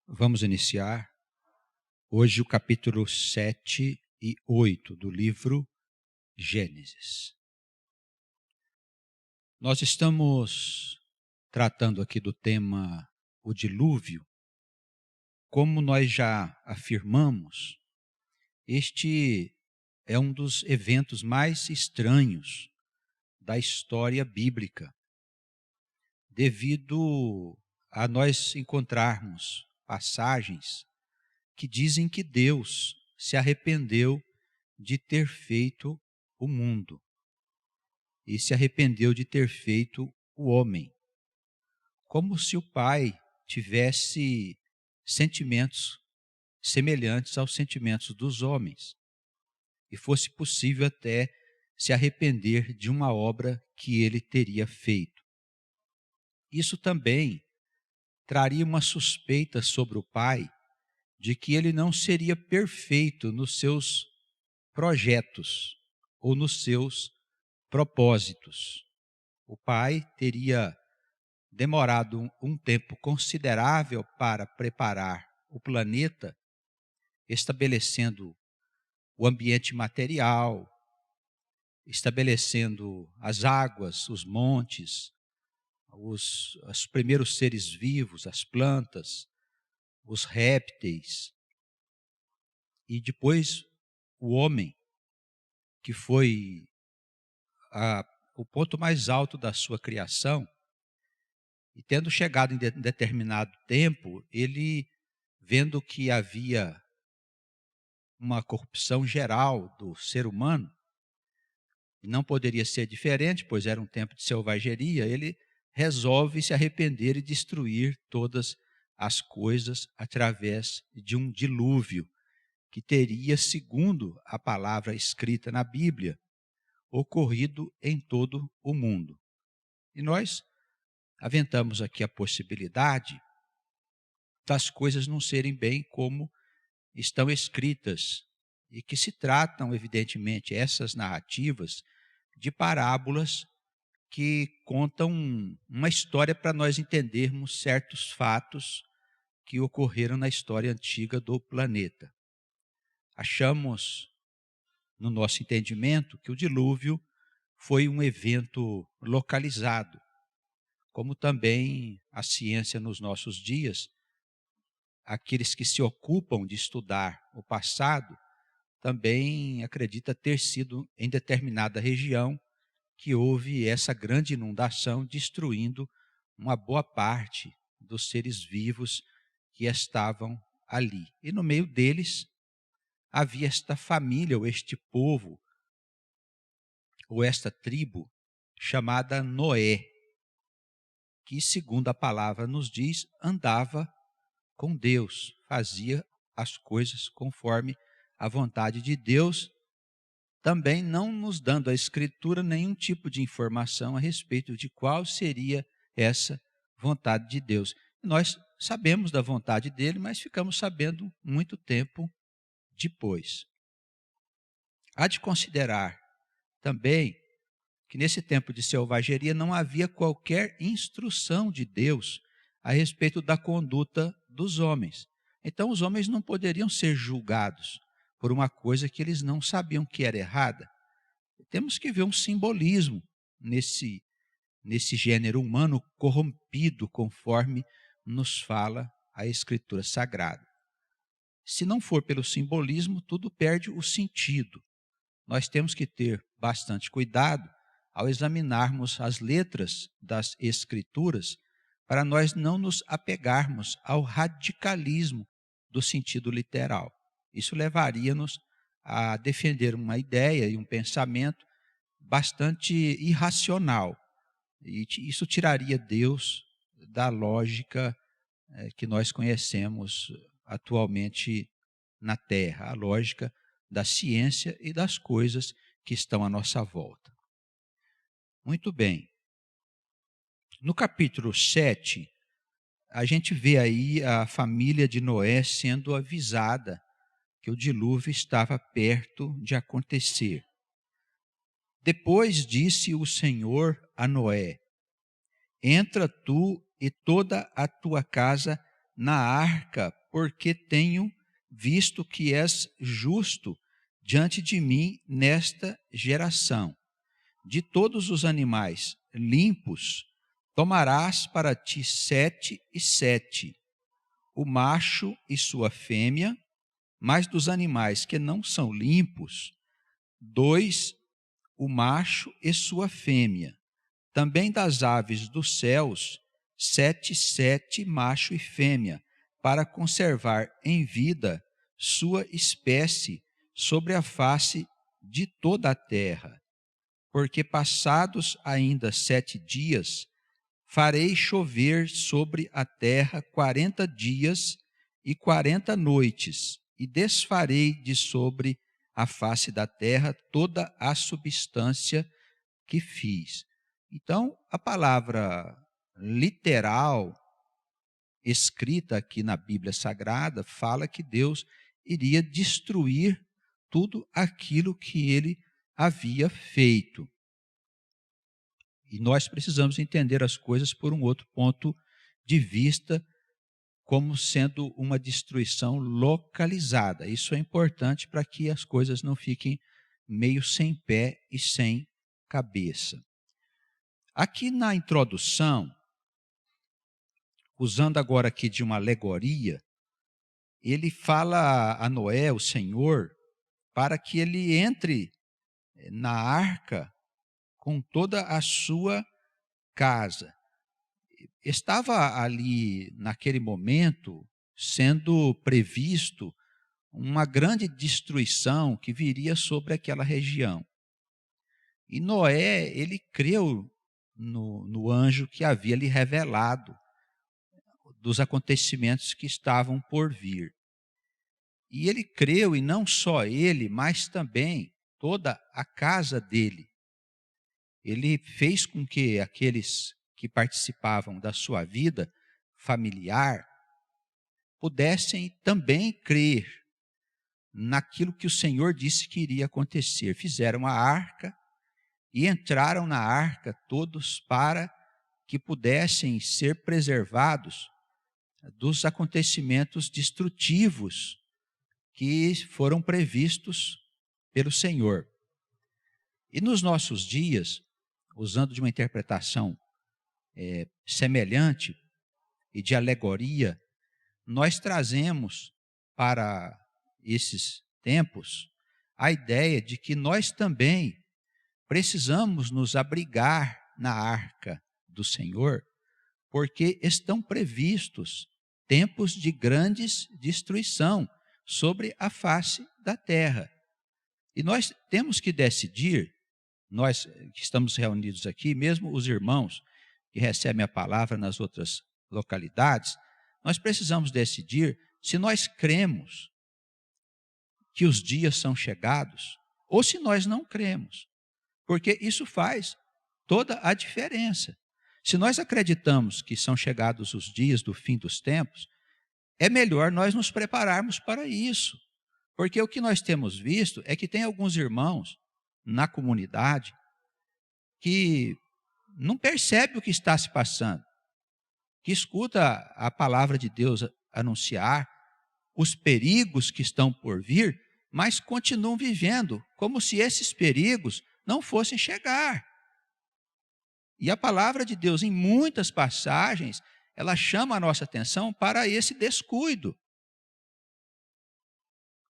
Vamos iniciar hoje o capítulo 7 e 8 do livro Gênesis. Nós estamos tratando aqui do tema o dilúvio. Como nós já afirmamos, este é um dos eventos mais estranhos da história bíblica, devido a nós encontrarmos passagens que dizem que Deus se arrependeu de ter feito o mundo e se arrependeu de ter feito o homem, como se o Pai tivesse sentimentos semelhantes aos sentimentos dos homens e fosse possível até se arrepender de uma obra que ele teria feito. Isso também traria uma suspeita sobre o Pai de que ele não seria perfeito nos seus projetos ou nos seus propósitos. O Pai teria demorado um tempo considerável para preparar o planeta, estabelecendo o ambiente material, estabelecendo as águas, os montes, os primeiros seres vivos, as plantas, os répteis, e depois o homem, que foi o ponto mais alto da sua criação, e tendo chegado em determinado tempo, ele, vendo que havia uma corrupção geral do ser humano, e não poderia ser diferente, pois era um tempo de selvageria, ele resolve se arrepender e destruir todas as coisas através de um dilúvio, que teria, segundo a palavra escrita na Bíblia, ocorrido em todo o mundo. E nós aventamos aqui a possibilidade das coisas não serem bem como estão escritas, e que se tratam, evidentemente, essas narrativas de parábolas que contam uma história para nós entendermos certos fatos que ocorreram na história antiga do planeta. Achamos, no nosso entendimento, que o dilúvio foi um evento localizado, como também a ciência nos nossos dias, aqueles que se ocupam de estudar o passado, também acredita ter sido em determinada região que houve essa grande inundação, destruindo uma boa parte dos seres vivos que estavam ali. E no meio deles havia esta família, ou este povo, ou esta tribo, chamada Noé, que, segundo a palavra nos diz, andava com Deus, fazia as coisas conforme a vontade de Deus, também não nos dando a Escritura nenhum tipo de informação a respeito de qual seria essa vontade de Deus. Nós sabemos da vontade dele, mas ficamos sabendo muito tempo depois. Há de considerar também que nesse tempo de selvageria não havia qualquer instrução de Deus a respeito da conduta dos homens. Então os homens não poderiam ser julgados por uma coisa que eles não sabiam que era errada. Temos que ver um simbolismo nesse gênero humano corrompido, conforme nos fala a Escritura Sagrada. Se não for pelo simbolismo, tudo perde o sentido. Nós temos que ter bastante cuidado ao examinarmos as letras das Escrituras, para nós não nos apegarmos ao radicalismo do sentido literal. Isso levaria-nos a defender uma ideia e um pensamento bastante irracional. E isso tiraria Deus da lógica que nós conhecemos atualmente na Terra, a lógica da ciência e das coisas que estão à nossa volta. Muito bem. No capítulo 7, a gente vê aí a família de Noé sendo avisada que o dilúvio estava perto de acontecer. Depois disse o Senhor a Noé: entra tu e toda a tua casa na arca, porque tenho visto que és justo diante de mim nesta geração. De todos os animais limpos, tomarás para ti 7 e 7, o macho e sua fêmea, mas dos animais que não são limpos, 2, o macho e sua fêmea. Também das aves dos céus, 7 e 7, macho e fêmea, para conservar em vida sua espécie sobre a face de toda a terra. Porque passados ainda 7 dias, farei chover sobre a terra 40 dias e 40 noites, e desfarei de sobre a face da terra toda a substância que fiz. Então, a palavra literal, escrita aqui na Bíblia Sagrada, fala que Deus iria destruir tudo aquilo que ele havia feito. E nós precisamos entender as coisas por um outro ponto de vista, como sendo uma destruição localizada. Isso é importante para que as coisas não fiquem meio sem pé e sem cabeça. Aqui na introdução, usando agora aqui de uma alegoria, ele fala a Noé, o Senhor, para que ele entre na arca com toda a sua casa. Estava ali, naquele momento, sendo previsto uma grande destruição que viria sobre aquela região. E Noé, ele creu no anjo que havia lhe revelado dos acontecimentos que estavam por vir. E ele creu, e não só ele, mas também toda a casa dele. Ele fez com que aqueles que participavam da sua vida familiar pudessem também crer naquilo que o Senhor disse que iria acontecer. Fizeram a arca e entraram na arca todos para que pudessem ser preservados dos acontecimentos destrutivos que foram previstos pelo Senhor. E nos nossos dias, usando de uma interpretação semelhante e de alegoria, nós trazemos para esses tempos a ideia de que nós também precisamos nos abrigar na arca do Senhor, porque estão previstos tempos de grandes destruição sobre a face da terra. E nós temos que decidir, nós que estamos reunidos aqui, mesmo os irmãos que recebem a palavra nas outras localidades, nós precisamos decidir se nós cremos que os dias são chegados ou se nós não cremos, porque isso faz toda a diferença. Se nós acreditamos que são chegados os dias do fim dos tempos, é melhor nós nos prepararmos para isso, porque o que nós temos visto é que tem alguns irmãos na comunidade que não percebe o que está se passando, que escuta a palavra de Deus anunciar os perigos que estão por vir, mas continuam vivendo como se esses perigos não fossem chegar. E a palavra de Deus, em muitas passagens, ela chama a nossa atenção para esse descuido.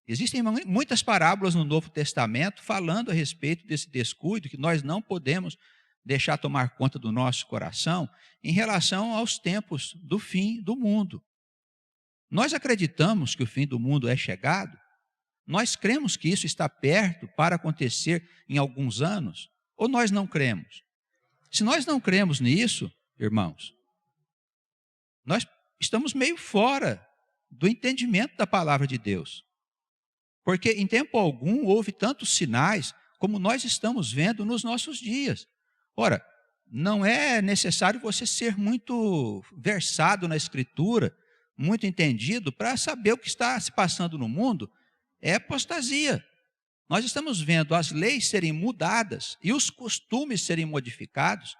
Existem muitas parábolas no Novo Testamento falando a respeito desse descuido, que nós não podemos deixar tomar conta do nosso coração em relação aos tempos do fim do mundo. Nós acreditamos que o fim do mundo é chegado, nós cremos que isso está perto para acontecer em alguns anos, ou nós não cremos? Se nós não cremos nisso, irmãos, nós estamos meio fora do entendimento da palavra de Deus. Porque em tempo algum houve tantos sinais como nós estamos vendo nos nossos dias. Ora, não é necessário você ser muito versado na Escritura, muito entendido, para saber o que está se passando no mundo. É apostasia. Nós estamos vendo as leis serem mudadas e os costumes serem modificados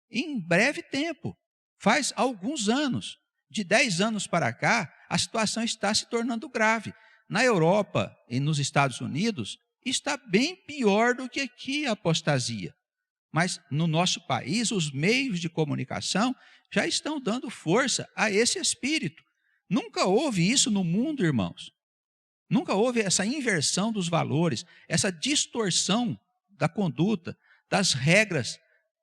em breve tempo, faz alguns anos. De 10 anos para cá, a situação está se tornando grave. Na Europa e nos Estados Unidos, está bem pior do que aqui a apostasia. Mas no nosso país, os meios de comunicação já estão dando força a esse espírito. Nunca houve isso no mundo, irmãos. Nunca houve essa inversão dos valores, essa distorção da conduta, das regras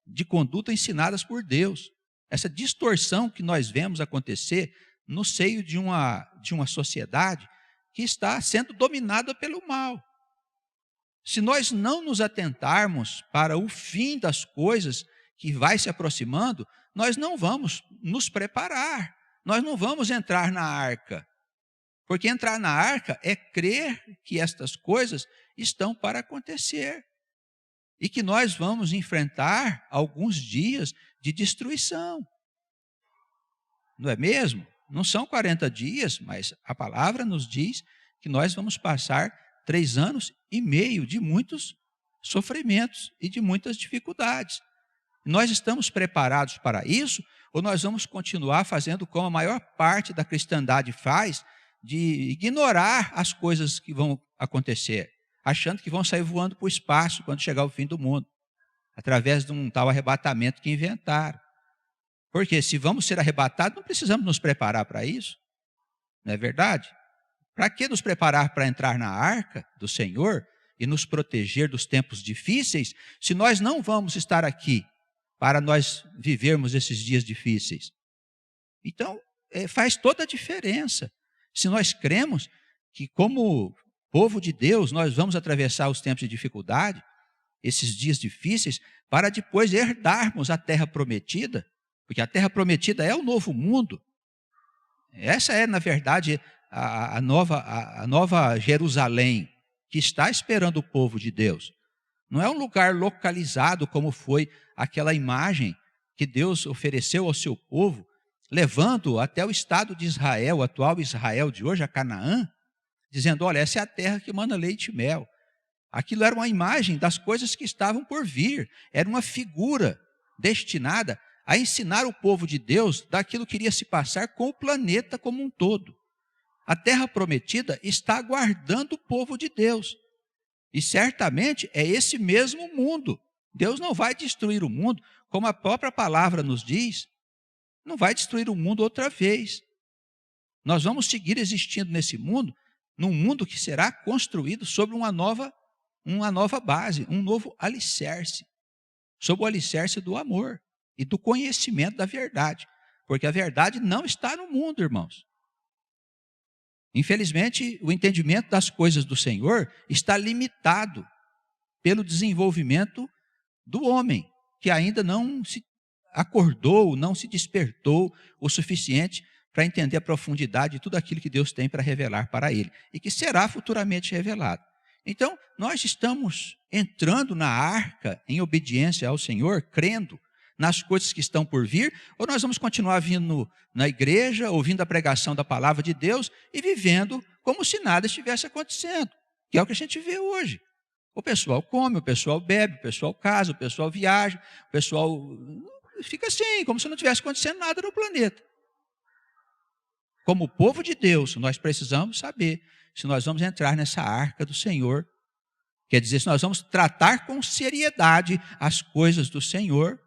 de conduta ensinadas por Deus. Essa distorção que nós vemos acontecer no seio de uma sociedade que está sendo dominada pelo mal. Se nós não nos atentarmos para o fim das coisas que vai se aproximando, nós não vamos nos preparar, nós não vamos entrar na arca. Porque entrar na arca é crer que estas coisas estão para acontecer e que nós vamos enfrentar alguns dias de destruição. Não é mesmo? Não são 40 dias, mas a palavra nos diz que nós vamos passar 3 anos e meio de muitos sofrimentos e de muitas dificuldades. Nós estamos preparados para isso ou nós vamos continuar fazendo como a maior parte da cristandade faz, de ignorar as coisas que vão acontecer, achando que vão sair voando para o espaço quando chegar o fim do mundo, através de um tal arrebatamento que inventaram. Porque se vamos ser arrebatados, não precisamos nos preparar para isso, não é verdade? Para que nos preparar para entrar na arca do Senhor e nos proteger dos tempos difíceis, se nós não vamos estar aqui para nós vivermos esses dias difíceis? Então, faz toda a diferença. Se nós cremos que como povo de Deus, nós vamos atravessar os tempos de dificuldade, esses dias difíceis, para depois herdarmos a terra prometida, porque a terra prometida é o novo mundo. Essa é, na verdade, a nova Jerusalém, que está esperando o povo de Deus. Não é um lugar localizado como foi aquela imagem que Deus ofereceu ao seu povo, levando até o estado de Israel, o atual Israel de hoje, a Canaã, dizendo, olha, essa é a terra que manda leite e mel. Aquilo era uma imagem das coisas que estavam por vir, era uma figura destinada a ensinar o povo de Deus daquilo que iria se passar com o planeta como um todo. A terra prometida está aguardando o povo de Deus. E certamente é esse mesmo mundo. Deus não vai destruir o mundo, como a própria palavra nos diz, não vai destruir o mundo outra vez. Nós vamos seguir existindo nesse mundo, num mundo que será construído sobre uma nova base, um novo alicerce, sob o alicerce do amor e do conhecimento da verdade, porque a verdade não está no mundo, irmãos. Infelizmente, o entendimento das coisas do Senhor está limitado pelo desenvolvimento do homem, que ainda não se acordou, não se despertou o suficiente para entender a profundidade de tudo aquilo que Deus tem para revelar para ele e que será futuramente revelado. Então, nós estamos entrando na arca em obediência ao Senhor, crendo nas coisas que estão por vir, ou nós vamos continuar vindo na igreja, ouvindo a pregação da palavra de Deus e vivendo como se nada estivesse acontecendo, que é o que a gente vê hoje. O pessoal come, o pessoal bebe, o pessoal casa, o pessoal viaja, o pessoal fica assim, como se não tivesse acontecendo nada no planeta. Como povo de Deus, nós precisamos saber se nós vamos entrar nessa arca do Senhor, quer dizer, se nós vamos tratar com seriedade as coisas do Senhor,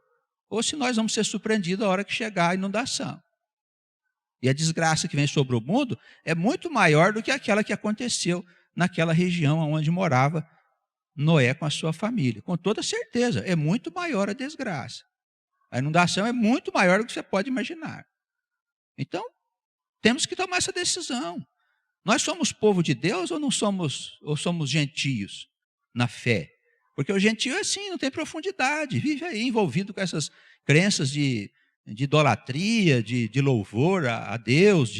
ou se nós vamos ser surpreendidos a hora que chegar a inundação. E a desgraça que vem sobre o mundo é muito maior do que aquela que aconteceu naquela região onde morava Noé com a sua família. Com toda certeza, é muito maior a desgraça. A inundação é muito maior do que você pode imaginar. Então, temos que tomar essa decisão. Nós somos povo de Deus ou não somos, ou somos gentios na fé? Porque o gentio é assim, não tem profundidade, vive aí envolvido com essas crenças de idolatria, de louvor a Deus,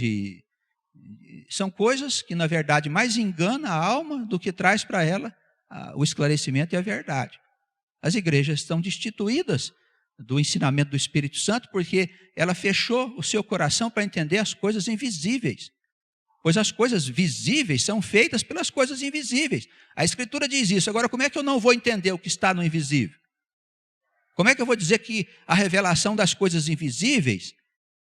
são coisas que na verdade mais enganam a alma do que traz para ela o esclarecimento e a verdade. As igrejas estão destituídas do ensinamento do Espírito Santo porque ela fechou o seu coração para entender as coisas invisíveis. Pois as coisas visíveis são feitas pelas coisas invisíveis. A Escritura diz isso. Agora, como é que eu não vou entender o que está no invisível? Como é que eu vou dizer que a revelação das coisas invisíveis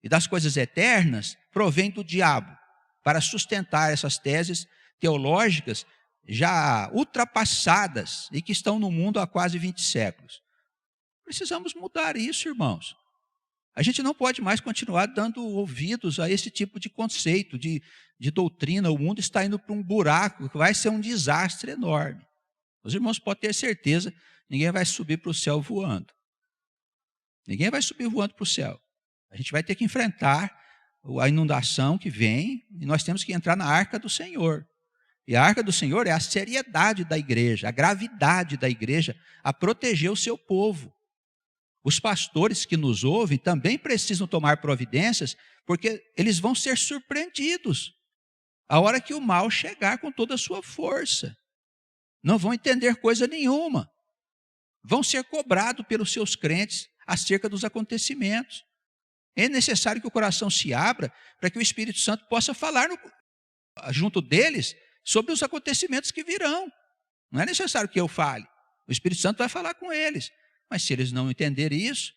e das coisas eternas provém do diabo, para sustentar essas teses teológicas já ultrapassadas e que estão no mundo há quase 20 séculos. Precisamos mudar isso, irmãos. A gente não pode mais continuar dando ouvidos a esse tipo de conceito, de doutrina. O mundo está indo para um buraco que vai ser um desastre enorme. Os irmãos podem ter certeza, ninguém vai subir para o céu voando. Ninguém vai subir voando para o céu. A gente vai ter que enfrentar a inundação que vem e nós temos que entrar na arca do Senhor. E a arca do Senhor é a seriedade da igreja, a gravidade da igreja a proteger o seu povo. Os pastores que nos ouvem também precisam tomar providências, porque eles vão ser surpreendidos a hora que o mal chegar com toda a sua força. Não vão entender coisa nenhuma. Vão ser cobrados pelos seus crentes acerca dos acontecimentos. É necessário que o coração se abra para que o Espírito Santo possa falar junto deles sobre os acontecimentos que virão. Não é necessário que eu fale. O Espírito Santo vai falar com eles. Mas se eles não entenderem isso,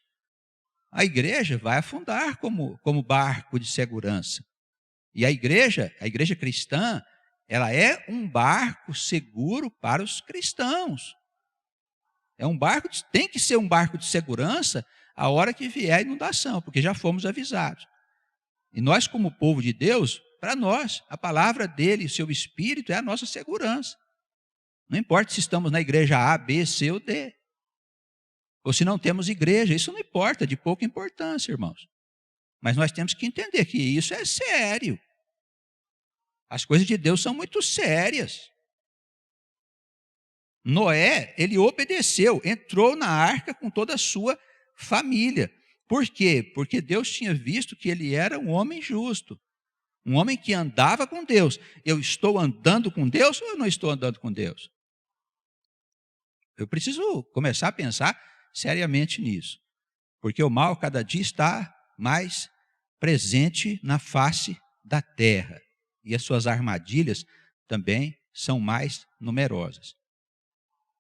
a igreja vai afundar como barco de segurança. E a igreja cristã, ela é um barco seguro para os cristãos. Tem que ser um barco de segurança a hora que vier a inundação, porque já fomos avisados. E nós, como povo de Deus, para nós, a palavra dele e seu Espírito é a nossa segurança. Não importa se estamos na igreja A, B, C ou D. Ou se não temos igreja, isso não importa, de pouca importância, irmãos. Mas nós temos que entender que isso é sério. As coisas de Deus são muito sérias. Noé, ele obedeceu, entrou na arca com toda a sua família. Por quê? Porque Deus tinha visto que ele era um homem justo. Um homem que andava com Deus. Eu estou andando com Deus ou eu não estou andando com Deus? Eu preciso começar a pensar seriamente nisso. Porque o mal cada dia está mais presente na face da terra. E as suas armadilhas também são mais numerosas.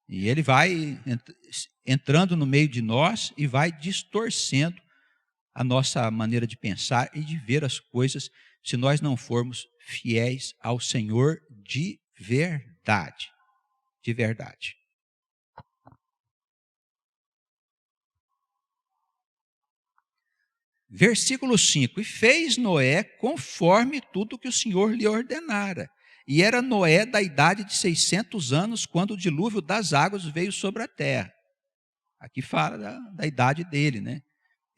E ele vai entrando no meio de nós e vai distorcendo a nossa maneira de pensar e de ver as coisas se nós não formos fiéis ao Senhor de verdade. De verdade. Versículo 5. E fez Noé conforme tudo que o Senhor lhe ordenara. E era Noé da idade de 600 anos, quando o dilúvio das águas veio sobre a terra. Aqui fala da idade dele, né?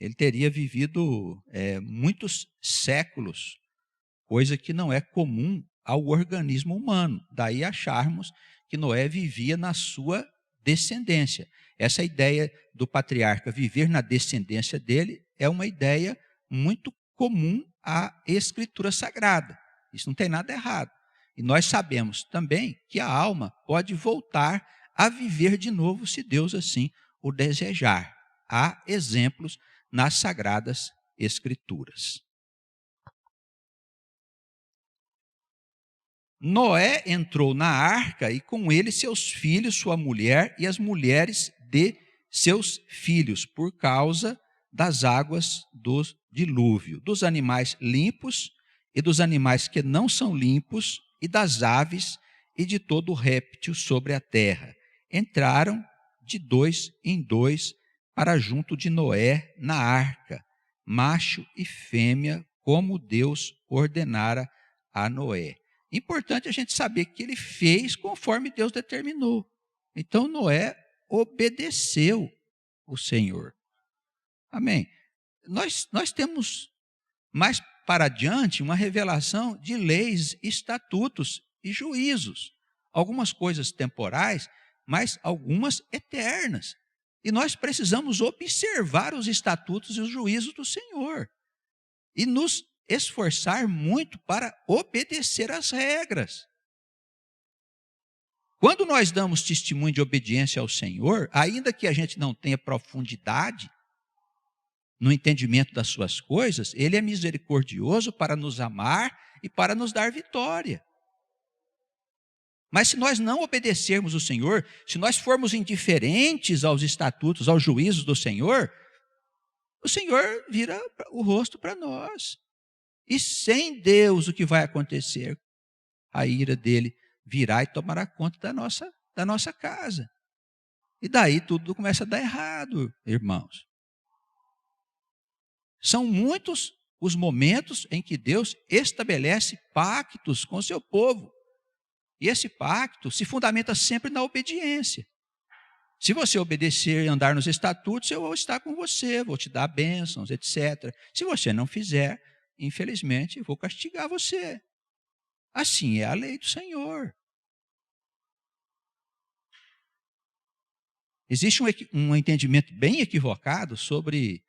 Ele teria vivido muitos séculos, coisa que não é comum ao organismo humano. Daí acharmos que Noé vivia na sua descendência. Essa ideia do patriarca viver na descendência dele é uma ideia muito comum à Escritura Sagrada. Isso não tem nada errado. E nós sabemos também que a alma pode voltar a viver de novo, se Deus assim o desejar. Há exemplos nas Sagradas Escrituras. Noé entrou na arca e com ele seus filhos, sua mulher e as mulheres de seus filhos, por causa das águas do dilúvio, dos animais limpos e dos animais que não são limpos, e das aves e de todo o réptil sobre a terra. Entraram de 2 em 2 para junto de Noé na arca, macho e fêmea, como Deus ordenara a Noé. Importante a gente saber que ele fez conforme Deus determinou. Então Noé obedeceu o Senhor. Amém. Nós temos mais para adiante uma revelação de leis, estatutos e juízos. Algumas coisas temporais, mas algumas eternas. E nós precisamos observar os estatutos e os juízos do Senhor. E nos esforçar muito para obedecer às regras. Quando nós damos testemunho de obediência ao Senhor, ainda que a gente não tenha profundidade no entendimento das suas coisas, Ele é misericordioso para nos amar e para nos dar vitória. Mas se nós não obedecermos o Senhor, se nós formos indiferentes aos estatutos, aos juízos do Senhor, o Senhor vira o rosto para nós. E sem Deus, o que vai acontecer? A ira dele virá e tomará conta da nossa casa. E daí tudo começa a dar errado, irmãos. São muitos os momentos em que Deus estabelece pactos com o seu povo. E esse pacto se fundamenta sempre na obediência. Se você obedecer e andar nos estatutos, eu vou estar com você, vou te dar bênçãos, etc. Se você não fizer, infelizmente, eu vou castigar você. Assim é a lei do Senhor. Existe um entendimento bem equivocado sobre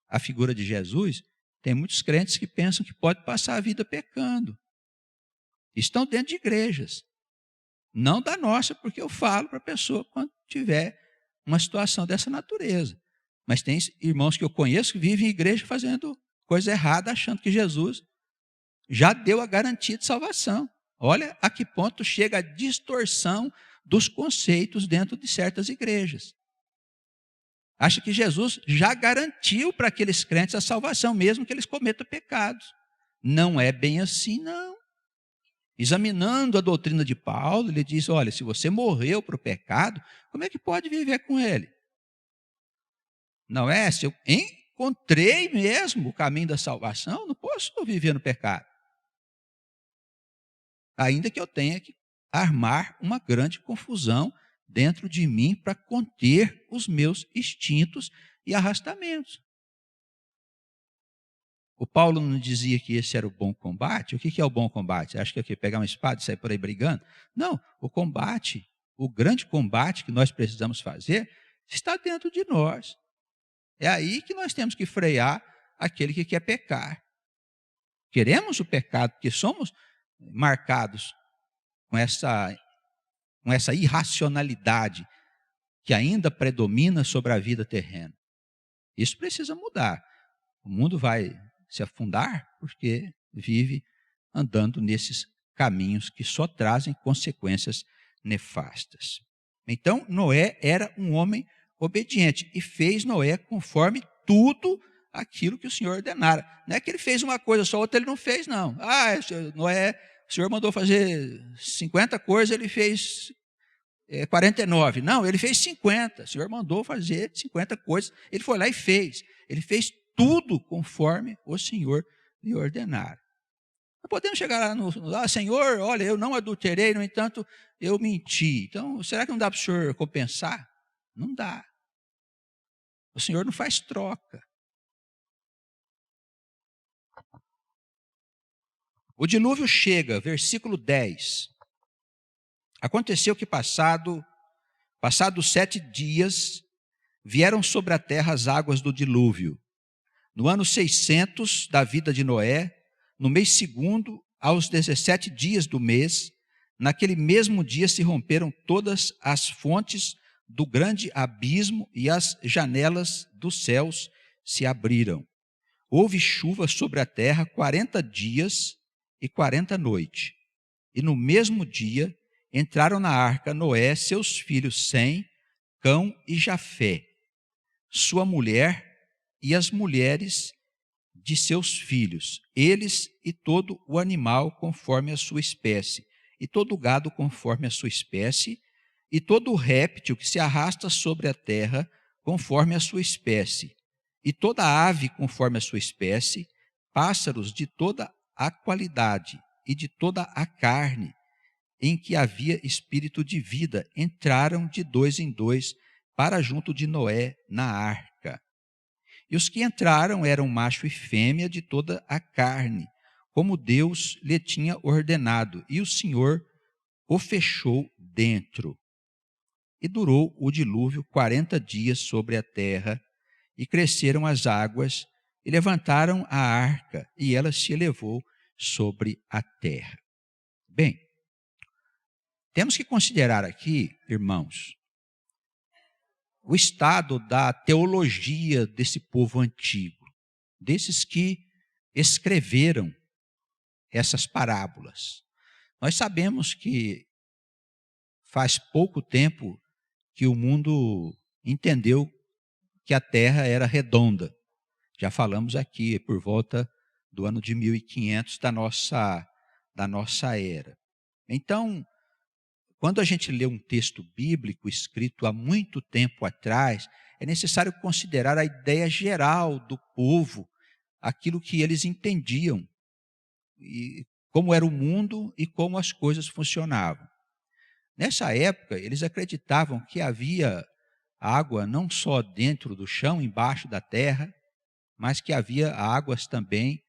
a figura de Jesus. Tem muitos crentes que pensam que pode passar a vida pecando. Estão dentro de igrejas. Não da nossa, porque eu falo para a pessoa quando tiver uma situação dessa natureza. Mas tem irmãos que eu conheço que vivem em igreja fazendo coisa errada, achando que Jesus já deu a garantia de salvação. Olha a que ponto chega a distorção dos conceitos dentro de certas igrejas. Acha que Jesus já garantiu para aqueles crentes a salvação, mesmo que eles cometam pecados. Não é bem assim, não. Examinando a doutrina de Paulo, ele diz, olha, se você morreu para o pecado, como é que pode viver com ele? Não é? Se eu encontrei mesmo o caminho da salvação, não posso viver no pecado. Ainda que eu tenha que armar uma grande confusão dentro de mim para conter os meus instintos e arrastamentos. O Paulo não dizia que esse era o bom combate? O que é o bom combate? Acha que é o quê? Pegar uma espada e sair por aí brigando? Não, o combate, o grande combate que nós precisamos fazer, está dentro de nós. É aí que nós temos que frear aquele que quer pecar. Queremos o pecado, porque somos marcados com essa irracionalidade que ainda predomina sobre a vida terrena. Isso precisa mudar. O mundo vai se afundar porque vive andando nesses caminhos que só trazem consequências nefastas. Então, Noé era um homem obediente e fez Noé conforme tudo aquilo que o Senhor ordenara. Não é que ele fez uma coisa só, outra ele não fez, não. Noé, o Senhor mandou fazer 50 coisas, ele fez 49. Não, ele fez 50. O Senhor mandou fazer 50 coisas, ele foi lá e fez. Ele fez tudo conforme o Senhor lhe ordenara. Nós podemos chegar lá Senhor, olha, eu não adulterei, no entanto, eu menti. Então, será que não dá para o Senhor compensar? Não dá. O Senhor não faz troca. O dilúvio chega, versículo 10. Aconteceu que passados 7 dias, vieram sobre a terra as águas do dilúvio. No ano 600 da vida de Noé, no mês segundo, aos 17 dias do mês, naquele mesmo dia se romperam todas as fontes do grande abismo e as janelas dos céus se abriram. Houve chuva sobre a terra 40 dias e 40 noites. E no mesmo dia entraram na arca Noé, seus filhos Sem, Cão e Jafé, sua mulher e as mulheres de seus filhos, eles e todo o animal conforme a sua espécie, e todo o gado conforme a sua espécie, e todo o réptil que se arrasta sobre a terra conforme a sua espécie, e toda ave conforme a sua espécie, pássaros de toda a qualidade e de toda a carne, em que havia espírito de vida, entraram de 2 em 2 para junto de Noé na arca. E os que entraram eram macho e fêmea de toda a carne, como Deus lhe tinha ordenado, e o Senhor o fechou dentro. E durou o dilúvio 40 dias sobre a terra, e cresceram as águas, e levantaram a arca, e ela se elevou sobre a terra. Bem, temos que considerar aqui, irmãos, o estado da teologia desse povo antigo, desses que escreveram essas parábolas. Nós sabemos que faz pouco tempo que o mundo entendeu que a terra era redonda. Já falamos aqui, por volta do ano de 1500 da nossa era. Então, quando a gente lê um texto bíblico escrito há muito tempo atrás, é necessário considerar a ideia geral do povo, aquilo que eles entendiam, e como era o mundo e como as coisas funcionavam. Nessa época, eles acreditavam que havia água não só dentro do chão, embaixo da terra, mas que havia águas também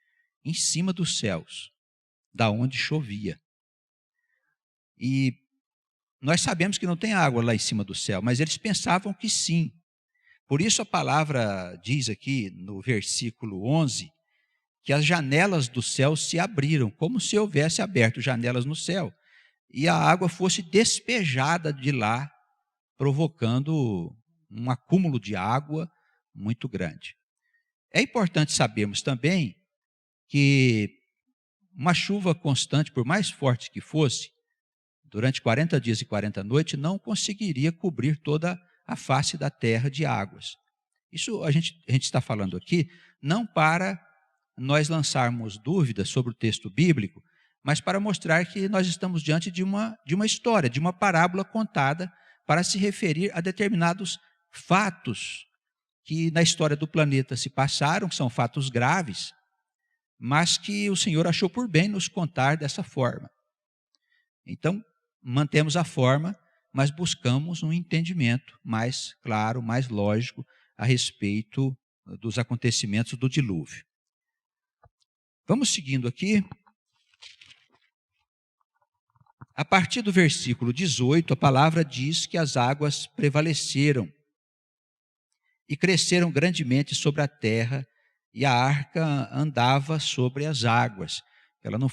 em cima dos céus, da onde chovia. E nós sabemos que não tem água lá em cima do céu, mas eles pensavam que sim. Por isso a palavra diz aqui no versículo 11, que as janelas do céu se abriram, como se houvesse aberto janelas no céu, e a água fosse despejada de lá, provocando um acúmulo de água muito grande. É importante sabermos também que uma chuva constante, por mais forte que fosse, durante 40 dias e 40 noites, não conseguiria cobrir toda a face da terra de águas. Isso a gente está falando aqui não para nós lançarmos dúvidas sobre o texto bíblico, mas para mostrar que nós estamos diante de uma história, de uma parábola contada para se referir a determinados fatos que na história do planeta se passaram, que são fatos graves, mas que o Senhor achou por bem nos contar dessa forma. Então, mantemos a forma, mas buscamos um entendimento mais claro, mais lógico a respeito dos acontecimentos do dilúvio. Vamos seguindo aqui. A partir do versículo 18, a palavra diz que as águas prevaleceram e cresceram grandemente sobre a terra, e a arca andava sobre as águas. Ela não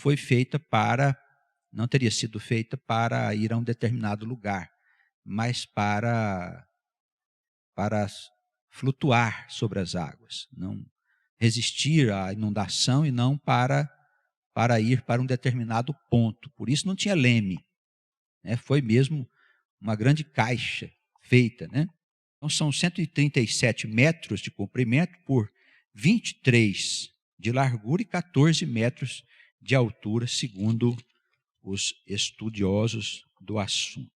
teria sido feita para ir a um determinado lugar, mas para flutuar sobre as águas, não resistir à inundação e não para ir para um determinado ponto. Por isso não tinha leme, né? Foi mesmo uma grande caixa feita, né? Então são 137 metros de comprimento por 23 de largura e 14 metros de altura, segundo os estudiosos do assunto.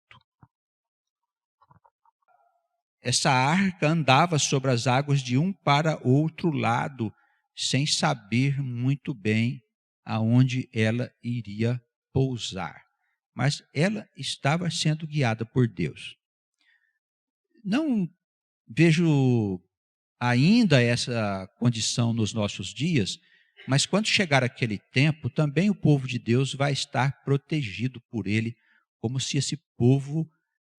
Essa arca andava sobre as águas de um para outro lado, sem saber muito bem aonde ela iria pousar. Mas ela estava sendo guiada por Deus. Não vejo ainda essa condição nos nossos dias, mas quando chegar aquele tempo, também o povo de Deus vai estar protegido por ele, como se esse povo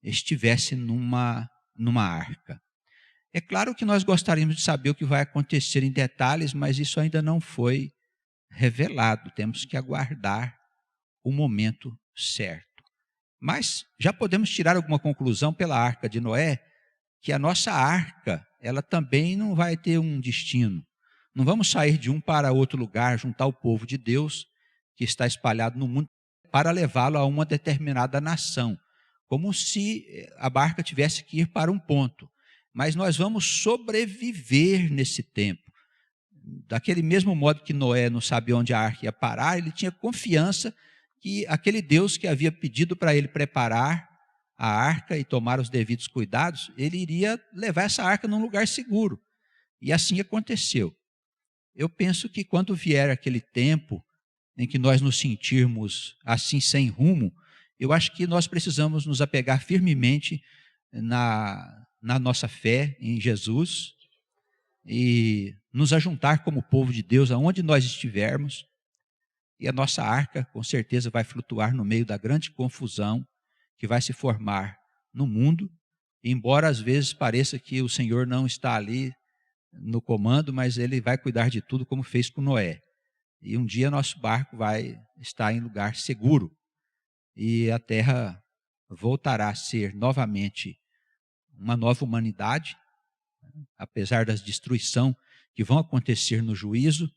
estivesse numa arca. É claro que nós gostaríamos de saber o que vai acontecer em detalhes, mas isso ainda não foi revelado. Temos que aguardar o momento certo. Mas já podemos tirar alguma conclusão pela arca de Noé, que a nossa arca, ela também não vai ter um destino. Não vamos sair de um para outro lugar, juntar o povo de Deus, que está espalhado no mundo, para levá-lo a uma determinada nação, como se a barca tivesse que ir para um ponto. Mas nós vamos sobreviver nesse tempo. Daquele mesmo modo que Noé não sabia onde a arca ia parar, ele tinha confiança que aquele Deus que havia pedido para ele preparar a arca e tomar os devidos cuidados, ele iria levar essa arca num lugar seguro. E assim aconteceu. Eu penso que quando vier aquele tempo em que nós nos sentirmos assim sem rumo, eu acho que nós precisamos nos apegar firmemente na nossa fé em Jesus e nos ajuntar como povo de Deus aonde nós estivermos, e a nossa arca com certeza vai flutuar no meio da grande confusão que vai se formar no mundo, embora às vezes pareça que o Senhor não está ali no comando, mas Ele vai cuidar de tudo como fez com Noé. E um dia nosso barco vai estar em lugar seguro e a terra voltará a ser novamente uma nova humanidade, apesar das destruição que vão acontecer no juízo,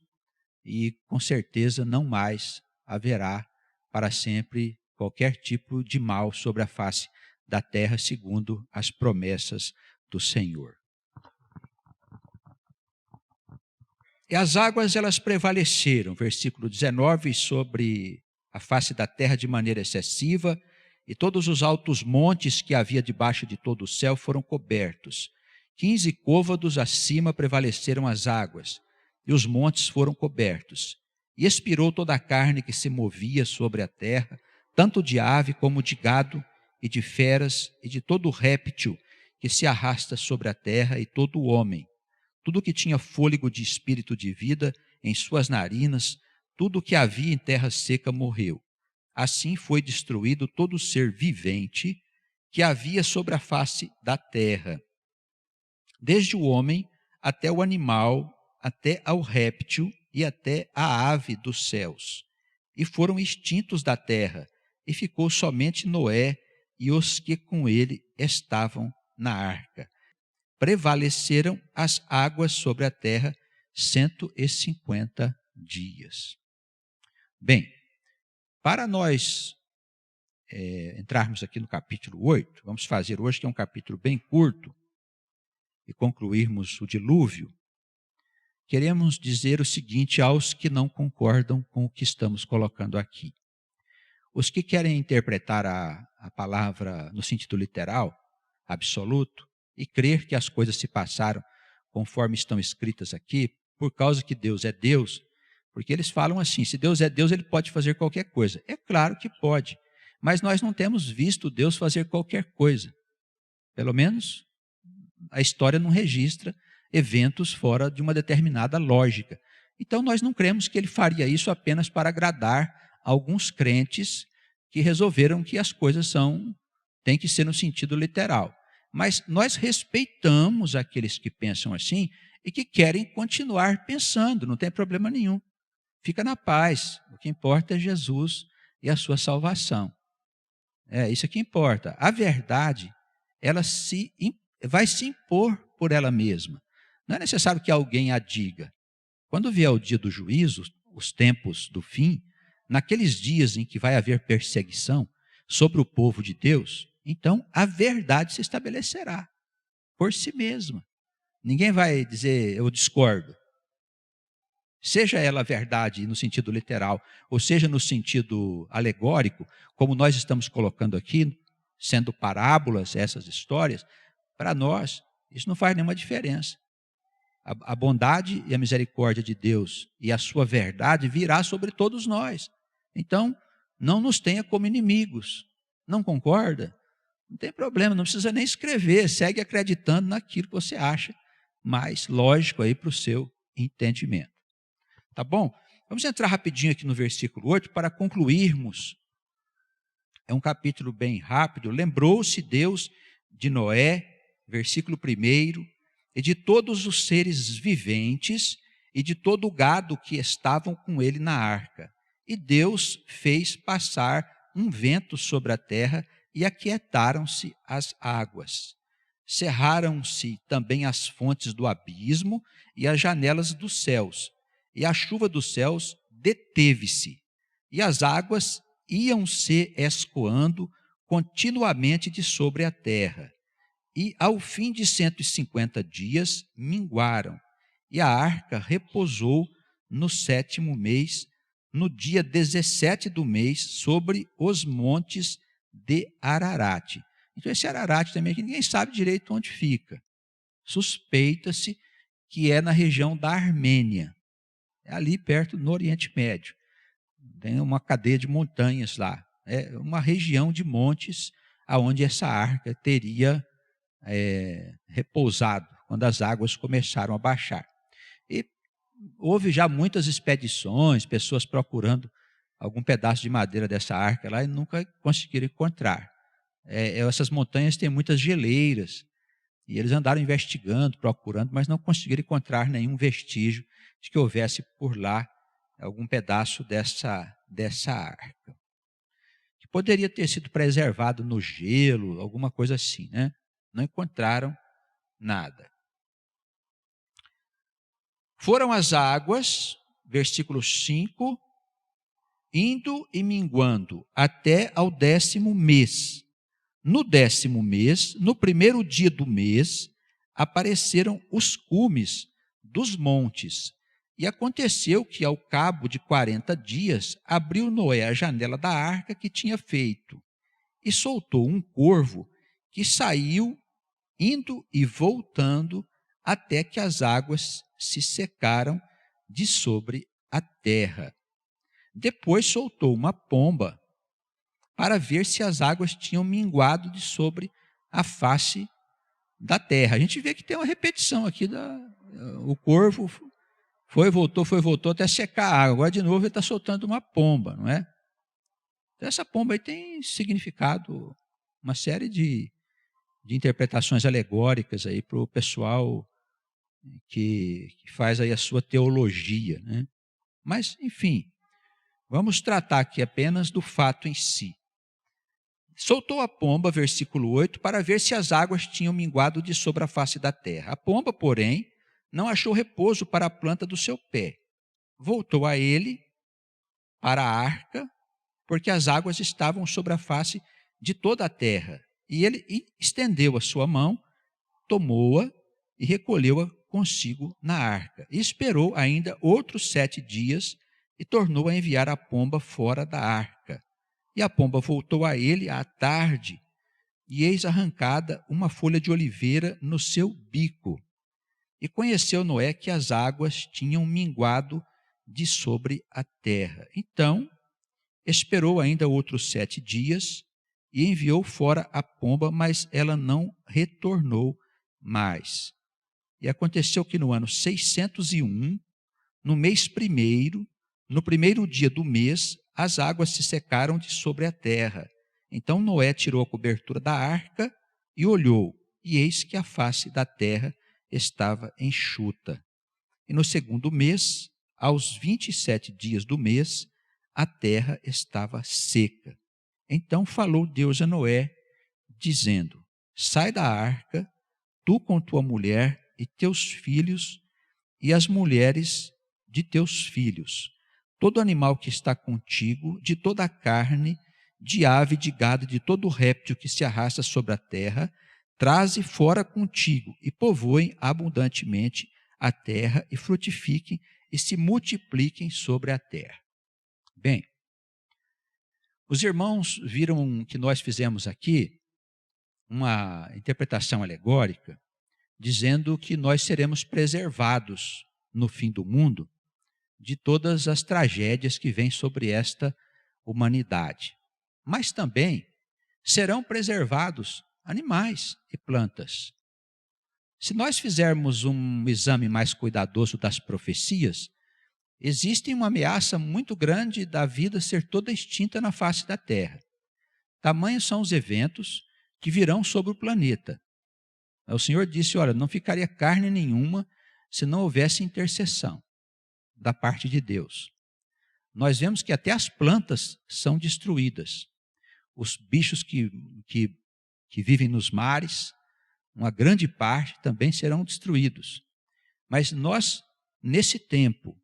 e com certeza não mais haverá para sempre qualquer tipo de mal sobre a face da terra, segundo as promessas do Senhor. E as águas, elas prevaleceram, versículo 19, sobre a face da terra de maneira excessiva, e todos os altos montes que havia debaixo de todo o céu foram cobertos. 15 côvados acima prevaleceram as águas, e os montes foram cobertos. E expirou toda a carne que se movia sobre a terra, tanto de ave como de gado, e de feras, e de todo réptil que se arrasta sobre a terra, e todo homem. Tudo que tinha fôlego de espírito de vida em suas narinas, tudo que havia em terra seca morreu. Assim foi destruído todo ser vivente que havia sobre a face da terra, desde o homem até o animal, até ao réptil e até a ave dos céus. E foram extintos da terra, e ficou somente Noé e os que com ele estavam na arca. Prevaleceram as águas sobre a terra 150 dias. Bem, para nós entrarmos aqui no capítulo 8, vamos fazer hoje, que é um capítulo bem curto, e concluirmos o dilúvio, queremos dizer o seguinte aos que não concordam com o que estamos colocando aqui. Os que querem interpretar a palavra no sentido literal, absoluto, e crer que as coisas se passaram conforme estão escritas aqui, por causa que Deus é Deus, porque eles falam assim, se Deus é Deus, ele pode fazer qualquer coisa. É claro que pode, mas nós não temos visto Deus fazer qualquer coisa. Pelo menos a história não registra eventos fora de uma determinada lógica. Então nós não cremos que ele faria isso apenas para agradar alguns crentes que resolveram que as coisas têm que ser no sentido literal. Mas nós respeitamos aqueles que pensam assim e que querem continuar pensando, não tem problema nenhum. Fica na paz, o que importa é Jesus e a sua salvação. É isso que importa. A verdade, ela vai se impor por ela mesma. Não é necessário que alguém a diga. Quando vier o dia do juízo, os tempos do fim, naqueles dias em que vai haver perseguição sobre o povo de Deus, então a verdade se estabelecerá por si mesma. Ninguém vai dizer, eu discordo. Seja ela a verdade no sentido literal, ou seja no sentido alegórico, como nós estamos colocando aqui, sendo parábolas essas histórias, para nós isso não faz nenhuma diferença. A bondade e a misericórdia de Deus e a sua verdade virá sobre todos nós. Então, não nos tenha como inimigos. Não concorda? Não tem problema, não precisa nem escrever, segue acreditando naquilo que você acha mais lógico aí para o seu entendimento. Tá bom? Vamos entrar rapidinho aqui no versículo 8 para concluirmos. É um capítulo bem rápido. Lembrou-se Deus de Noé, versículo 1, e de todos os seres viventes e de todo o gado que estavam com ele na arca. E Deus fez passar um vento sobre a terra e aquietaram-se as águas. Cerraram-se também as fontes do abismo e as janelas dos céus. E a chuva dos céus deteve-se, e as águas iam se escoando continuamente de sobre a terra. E ao fim de 150 dias minguaram, e a arca repousou no 7º mês, no dia 17 do mês, sobre os montes de Ararate. Então esse Ararate também, que ninguém sabe direito onde fica. Suspeita-se que é na região da Armênia. É ali perto, no Oriente Médio. Tem uma cadeia de montanhas lá. É uma região de montes onde essa arca teria repousado, quando as águas começaram a baixar. E houve já muitas expedições, pessoas procurando algum pedaço de madeira dessa arca lá e nunca conseguiram encontrar. Essas montanhas têm muitas geleiras, e eles andaram investigando, procurando, mas não conseguiram encontrar nenhum vestígio de que houvesse por lá algum pedaço dessa arca. Que poderia ter sido preservado no gelo, alguma coisa assim, né? Não encontraram nada. Foram as águas, versículo 5, indo e minguando até ao 10º mês. No 10º mês, no primeiro dia do mês, apareceram os cumes dos montes, E aconteceu que, ao cabo de 40 dias, abriu Noé a janela da arca que tinha feito, e soltou um corvo que saiu, indo e voltando, até que as águas se secaram de sobre a terra. Depois soltou uma pomba, para ver se as águas tinham minguado de sobre a face da terra. A gente vê que tem uma repetição aqui, o corvo foi, voltou, até secar a água. Agora, de novo, ele está soltando uma pomba, não é? Então, essa pomba aí tem significado, uma série de interpretações alegóricas aí para o pessoal que faz aí a sua teologia, né? Mas, enfim, vamos tratar aqui apenas do fato em si. Soltou a pomba, versículo 8, para ver se as águas tinham minguado de sobre a face da terra. A pomba, porém, não achou repouso para a planta do seu pé. Voltou a ele para a arca, porque as águas estavam sobre a face de toda a terra. E ele estendeu a sua mão, tomou-a e recolheu-a consigo na arca. E esperou ainda outros 7 dias e tornou a enviar a pomba fora da arca. E a pomba voltou a ele à tarde, e eis arrancada uma folha de oliveira no seu bico. E conheceu Noé que as águas tinham minguado de sobre a terra. Então, esperou ainda outros 7 dias, e enviou fora a pomba, mas ela não retornou mais. E aconteceu que no ano 601, no mês primeiro, no primeiro dia do mês, as águas se secaram de sobre a terra. Então Noé tirou a cobertura da arca e olhou, e eis que a face da terra estava enxuta. E no segundo mês, aos 27 dias do mês, a terra estava seca. Então falou Deus a Noé, dizendo: sai da arca, tu com tua mulher e teus filhos, e as mulheres de teus filhos, todo animal que está contigo, de toda a carne, de ave, de gado, de todo réptil que se arrasta sobre a terra, traze fora contigo, e povoem abundantemente a terra, e frutifiquem, e se multipliquem sobre a terra. Bem, os irmãos viram que nós fizemos aqui uma interpretação alegórica, dizendo que nós seremos preservados no fim do mundo de todas as tragédias que vêm sobre esta humanidade. Mas também serão preservados animais e plantas. Se nós fizermos um exame mais cuidadoso das profecias, existe uma ameaça muito grande da vida ser toda extinta na face da terra. Tamanhos são os eventos que virão sobre o planeta. O Senhor disse, olha, não ficaria carne nenhuma se não houvesse intercessão da parte de Deus. Nós vemos que até as plantas são destruídas. Os bichos que vivem nos mares, uma grande parte também serão destruídos. Mas nós, nesse tempo,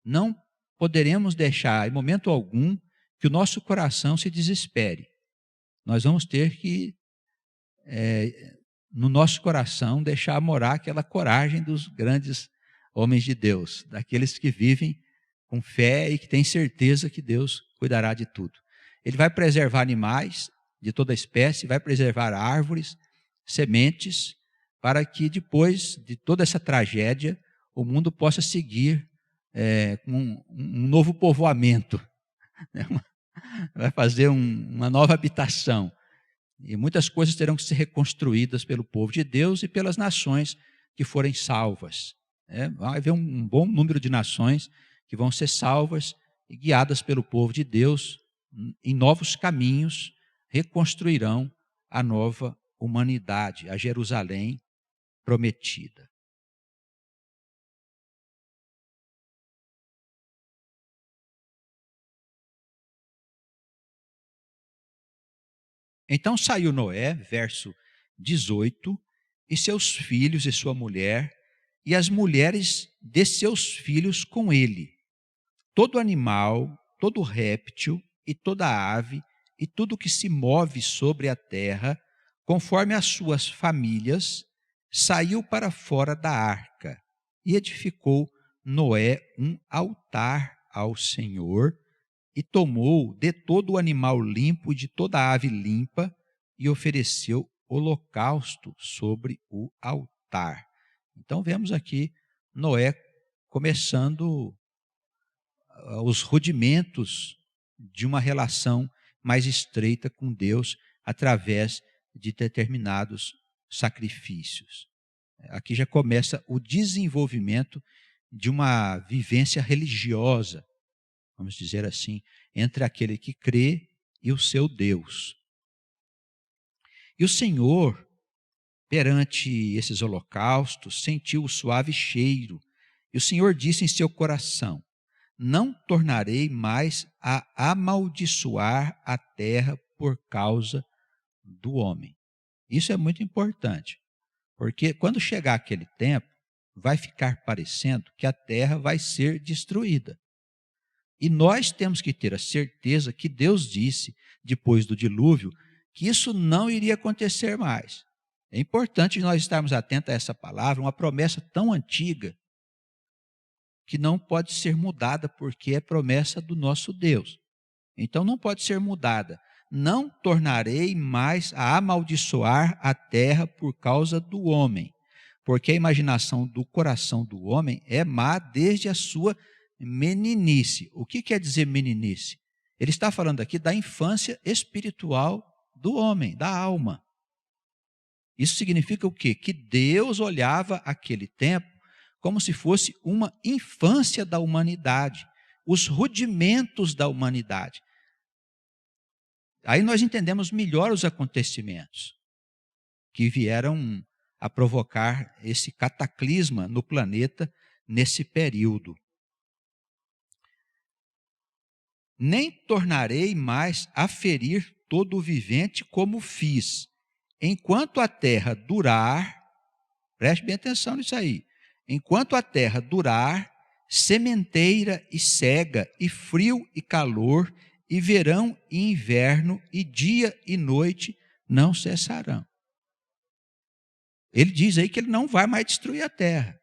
não poderemos deixar, em momento algum, que o nosso coração se desespere. Nós vamos ter que, no nosso coração, deixar morar aquela coragem dos grandes homens de Deus, daqueles que vivem com fé e que têm certeza que Deus cuidará de tudo. Ele vai preservar animais de toda espécie, vai preservar árvores, sementes, para que depois de toda essa tragédia, o mundo possa seguir com um novo povoamento, né? Vai fazer uma nova habitação. E muitas coisas terão que ser reconstruídas pelo povo de Deus e pelas nações que forem salvas. Vai haver um bom número de nações que vão ser salvas e guiadas pelo povo de Deus em novos caminhos, reconstruirão a nova humanidade, a Jerusalém prometida. Então saiu Noé, verso 18, e seus filhos e sua mulher, e as mulheres de seus filhos com ele. Todo animal, todo réptil e toda ave, e tudo que se move sobre a terra, conforme as suas famílias, saiu para fora da arca, e edificou Noé um altar ao Senhor e tomou de todo o animal limpo e de toda a ave limpa e ofereceu holocausto sobre o altar. Então vemos aqui Noé começando os rudimentos de uma relação mais estreita com Deus através de determinados sacrifícios. Aqui já começa o desenvolvimento de uma vivência religiosa, vamos dizer assim, entre aquele que crê e o seu Deus. E o Senhor, perante esses holocaustos, sentiu o suave cheiro, e o Senhor disse em seu coração: não tornarei mais a amaldiçoar a terra por causa do homem. Isso é muito importante, porque quando chegar aquele tempo, vai ficar parecendo que a terra vai ser destruída. E nós temos que ter a certeza que Deus disse, depois do dilúvio, que isso não iria acontecer mais. É importante nós estarmos atentos a essa palavra, uma promessa tão antiga, que não pode ser mudada, porque é promessa do nosso Deus. Então não pode ser mudada. Não tornarei mais a amaldiçoar a terra por causa do homem, porque a imaginação do coração do homem é má desde a sua meninice. O que quer dizer meninice? Ele está falando aqui da infância espiritual do homem, da alma. Isso significa o quê? Que Deus olhava aquele tempo como se fosse uma infância da humanidade, os rudimentos da humanidade. Aí nós entendemos melhor os acontecimentos que vieram a provocar esse cataclisma no planeta nesse período. Nem tornarei mais a ferir todo o vivente como fiz, enquanto a terra durar, preste bem atenção nisso aí, enquanto a terra durar, sementeira e cega, e frio e calor, e verão e inverno, e dia e noite não cessarão. Ele diz aí que ele não vai mais destruir a terra.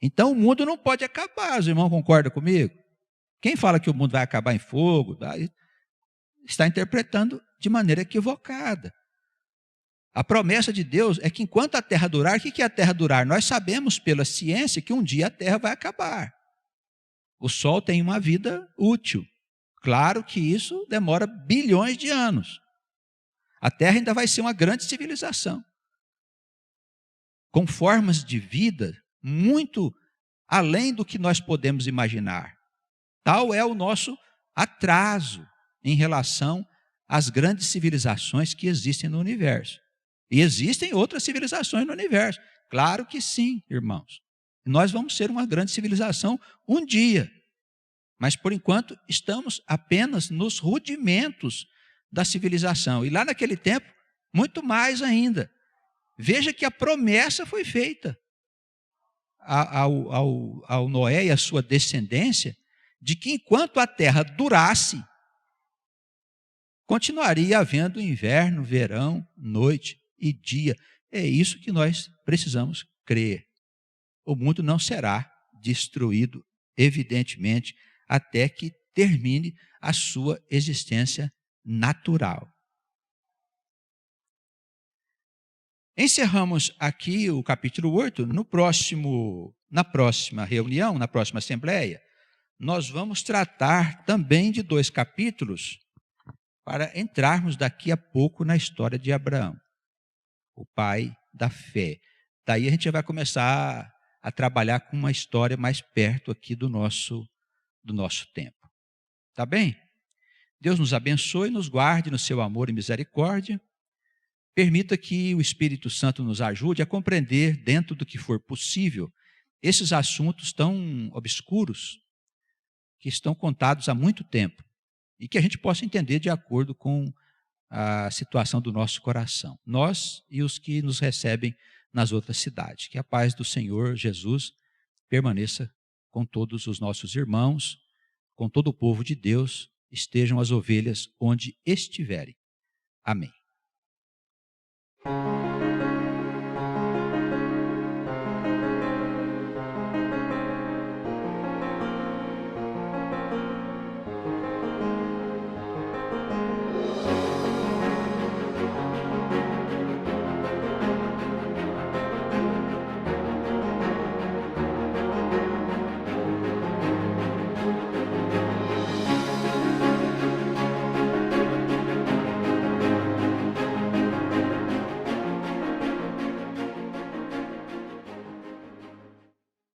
Então o mundo não pode acabar, os irmãos concordam comigo? Quem fala que o mundo vai acabar em fogo, está interpretando de maneira equivocada. A promessa de Deus é que enquanto a terra durar, o que é a terra durar? Nós sabemos pela ciência que um dia a terra vai acabar. O sol tem uma vida útil. Claro que isso demora bilhões de anos. A terra ainda vai ser uma grande civilização, com formas de vida muito além do que nós podemos imaginar. Tal é o nosso atraso em relação às grandes civilizações que existem no universo. E existem outras civilizações no universo. Claro que sim, irmãos. Nós vamos ser uma grande civilização um dia. Mas, por enquanto, estamos apenas nos rudimentos da civilização. E lá naquele tempo, muito mais ainda. Veja que a promessa foi feita ao Noé e à sua descendência, de que enquanto a terra durasse, continuaria havendo inverno, verão, noite e dia. É isso que nós precisamos crer. O mundo não será destruído, evidentemente, até que termine a sua existência natural. Encerramos aqui o capítulo 8. Na próxima reunião, na próxima assembleia, nós vamos tratar também de 2 capítulos para entrarmos daqui a pouco na história de Abraão, o pai da fé. Daí a gente vai começar a trabalhar com uma história mais perto aqui do nosso tempo. Tá bem? Deus nos abençoe e nos guarde no seu amor e misericórdia. Permita que o Espírito Santo nos ajude a compreender, dentro do que for possível, esses assuntos tão obscuros, que estão contados há muito tempo, e que a gente possa entender de acordo com a situação do nosso coração, nós e os que nos recebem nas outras cidades. Que a paz do Senhor Jesus permaneça com todos os nossos irmãos, com todo o povo de Deus, estejam as ovelhas onde estiverem. Amém.